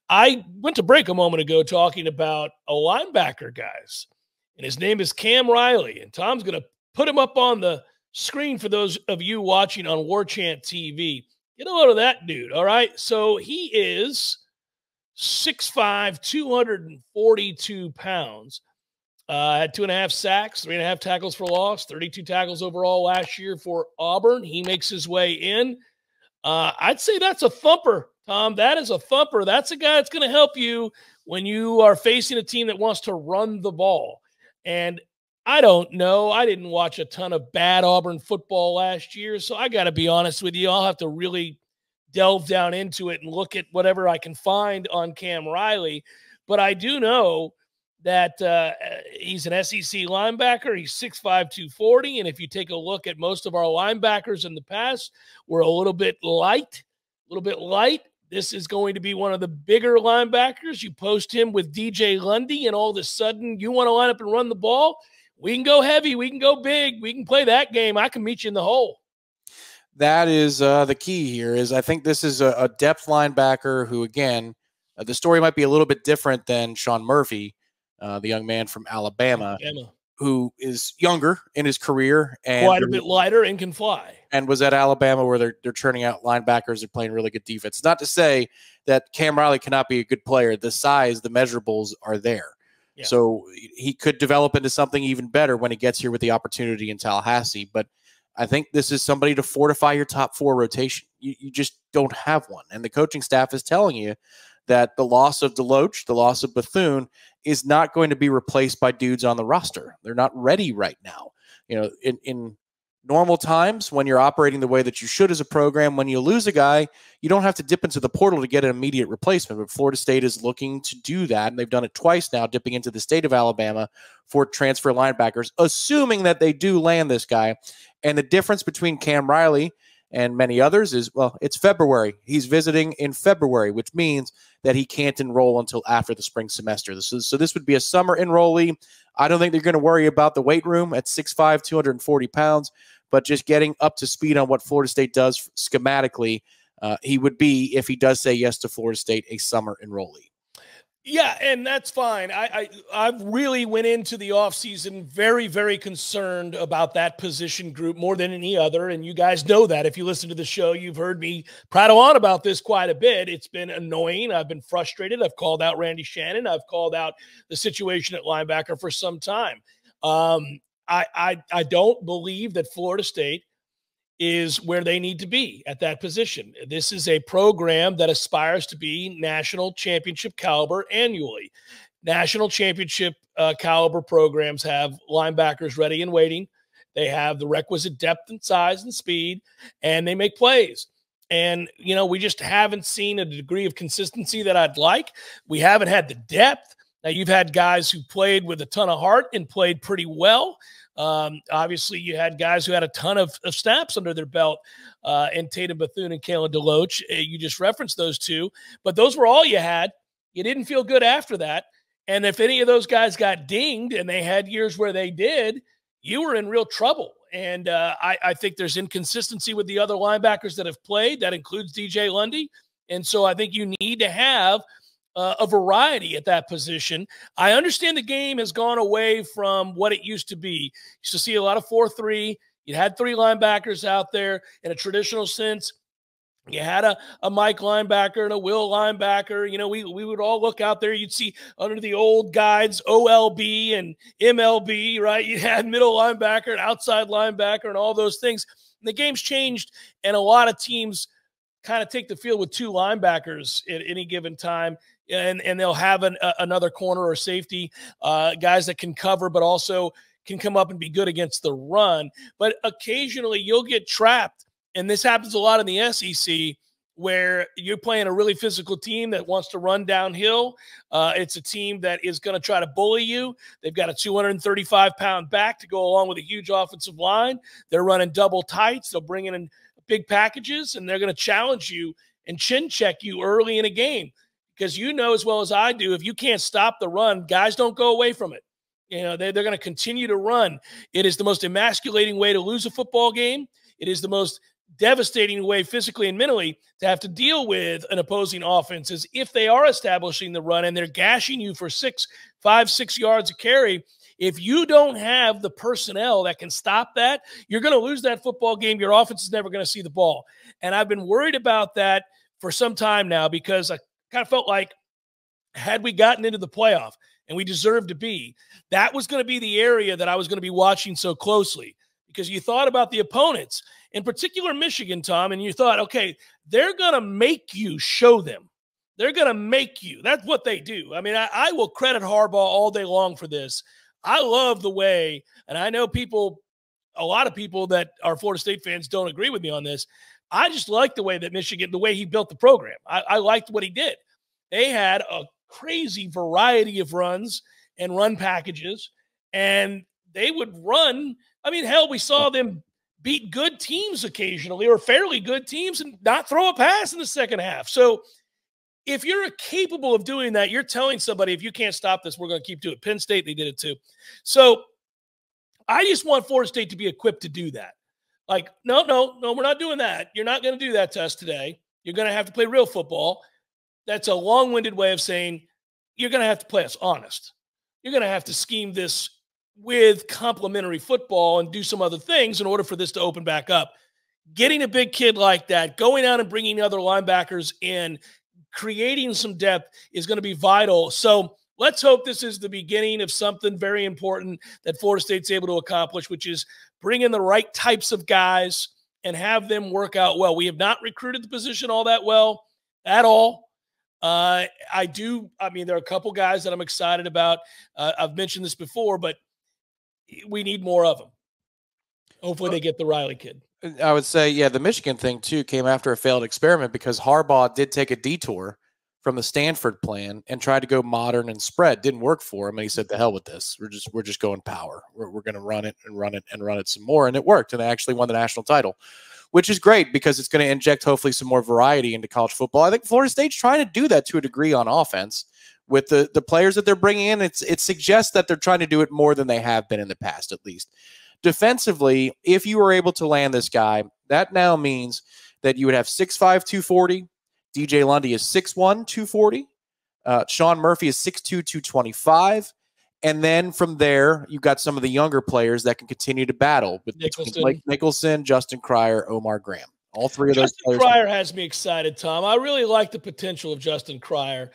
I went to break a moment ago talking about a linebacker, guys, and his name is Cam Riley. And Tom's going to put him up on the screen for those of you watching on Warchant TV. Get a load of that dude, all right? So he is 6'5", 242 pounds. Had 2.5 sacks, 3.5 tackles for loss, 32 tackles overall last year for Auburn. He makes his way in. I'd say that's a thumper, Tom. That is a thumper. That's a guy that's going to help you when you are facing a team that wants to run the ball. And I don't know. I didn't watch a ton of bad Auburn football last year, so I got to be honest with you. I'll have to really delve down into it and look at whatever I can find on Cam Riley. But I do know that he's an SEC linebacker. He's 6'5", 240. And if you take a look at most of our linebackers in the past, we're a little bit light. This is going to be one of the bigger linebackers. You post him with DJ Lundy, and all of a sudden you want to line up and run the ball. We can go heavy. We can go big. We can play that game. I can meet you in the hole. That is the key here. Is I think this is a depth linebacker who, again, the story might be a little bit different than Sean Murphy, the young man from Alabama, who is younger in his career and quite a bit lighter and can fly. And was at Alabama where they're churning out linebackers. They're playing really good defense. Not to say that Cam Riley cannot be a good player. The size, the measurables are there. Yeah. So he could develop into something even better when he gets here with the opportunity in Tallahassee. But I think this is somebody to fortify your top 4 rotation. You just don't have one. And the coaching staff is telling you that the loss of Deloach, the loss of Bethune, is not going to be replaced by dudes on the roster. They're not ready right now. You know, in normal times, when you're operating the way that you should as a program, when you lose a guy, you don't have to dip into the portal to get an immediate replacement. But Florida State is looking to do that, and they've done it twice now, dipping into the state of Alabama for transfer linebackers, assuming that they do land this guy. And the difference between Cam Riley and many others is, well, it's February. He's visiting in February, which means that he can't enroll until after the spring semester. So this would be a summer enrollee. I don't think they're going to worry about the weight room at 6'5", 240 pounds, but just getting up to speed on what Florida State does schematically, he would be, if he does say yes to Florida State, a summer enrollee. Yeah, and that's fine. I really went into the offseason very, very concerned about that position group more than any other, and you guys know that. If you listen to the show, you've heard me prattle on about this quite a bit. It's been annoying. I've been frustrated. I've called out Randy Shannon. I've called out the situation at linebacker for some time. I don't believe that Florida State is where they need to be at that position. This is a program that aspires to be national championship caliber annually. National championship caliber programs have linebackers ready and waiting. They have the requisite depth and size and speed, and they make plays. And, you know, we just haven't seen a degree of consistency that I'd like. We haven't had the depth. Now, you've had guys who played with a ton of heart and played pretty well. Obviously, you had guys who had a ton of snaps under their belt, and Tatum Bethune and Kalen DeLoach. You just referenced those two, but those were all you had. You didn't feel good after that. And if any of those guys got dinged and they had years where they did, you were in real trouble. And I think there's inconsistency with the other linebackers that have played. That includes DJ Lundy. And so I think you need to have a variety at that position. I understand the game has gone away from what it used to be. You used to see a lot of 4-3. You had 3 linebackers out there in a traditional sense. You had a Mike linebacker and a Will linebacker. You know, we would all look out there. You'd see under the old guides, OLB and MLB, right? You had middle linebacker and outside linebacker and all those things. And the game's changed, and a lot of teams kind of take the field with 2 linebackers at any given time. And they'll have another corner or safety, guys that can cover, but also can come up and be good against the run. But occasionally you'll get trapped, and this happens a lot in the SEC, where you're playing a really physical team that wants to run downhill. It's a team that is going to try to bully you. They've got a 235-pound back to go along with a huge offensive line. They're running double tights. They'll bring in big packages, and they're going to challenge you and chin check you early in a game. Because you know as well as I do, if you can't stop the run, guys don't go away from it. You know, they're going to continue to run. It is the most emasculating way to lose a football game. It is the most devastating way physically and mentally to have to deal with an opposing offense is if they are establishing the run and they're gashing you for 5, 6 yards a carry. If you don't have the personnel that can stop that, you're going to lose that football game. Your offense is never going to see the ball. And I've been worried about that for some time now because I kind of felt like had we gotten into the playoff, and we deserved to be, that was going to be the area that I was going to be watching so closely because you thought about the opponents, in particular Michigan, Tom, and you thought, okay, they're going to make you show them. They're going to make you. That's what they do. I mean, I will credit Harbaugh all day long for this. I love the way, and I know a lot of people that are Florida State fans don't agree with me on this. I just like the way that Michigan, the way he built the program. I liked what he did. They had a crazy variety of runs and run packages, and they would run. I mean, hell, we saw them beat good teams occasionally or fairly good teams and not throw a pass in the second half. So if you're capable of doing that, you're telling somebody, if you can't stop this, we're going to keep doing it. Penn State, they did it too. So I just want Florida State to be equipped to do that. Like, no, we're not doing that. You're not going to do that to us today. You're going to have to play real football. That's a long-winded way of saying you're going to have to play us honest. You're going to have to scheme this with complementary football and do some other things in order for this to open back up. Getting a big kid like that, going out and bringing other linebackers in, creating some depth is going to be vital. So let's hope this is the beginning of something very important that Florida State's able to accomplish, which is bring in the right types of guys and have them work out well. We have not recruited the position all that well at all. I mean, there are a couple guys that I'm excited about. I've mentioned this before, but we need more of them. Hopefully they get the Riley kid. I would say, yeah, the Michigan thing too came after a failed experiment because Harbaugh did take a detour from the Stanford plan and tried to go modern and spread. Didn't work for him, and he said, "The hell with this. We're just going power. We're going to run it and run it and run it some more," and it worked. And they actually won the national title, which is great because it's going to inject hopefully some more variety into college football. I think Florida State's trying to do that to a degree on offense with the players that they're bringing in. It suggests that they're trying to do it more than they have been in the past, at least. Defensively, if you were able to land this guy, that now means that you would have 6'5", 240. DJ Lundy is 6'1", 240. Sean Murphy is 6'2", 225. And then from there, you've got some of the younger players that can continue to battle with Blake Nicholson, Justin Cryer, Omar Graham. All three of those players. Justin Cryer has me excited, Tom. I really like the potential of Justin Cryer.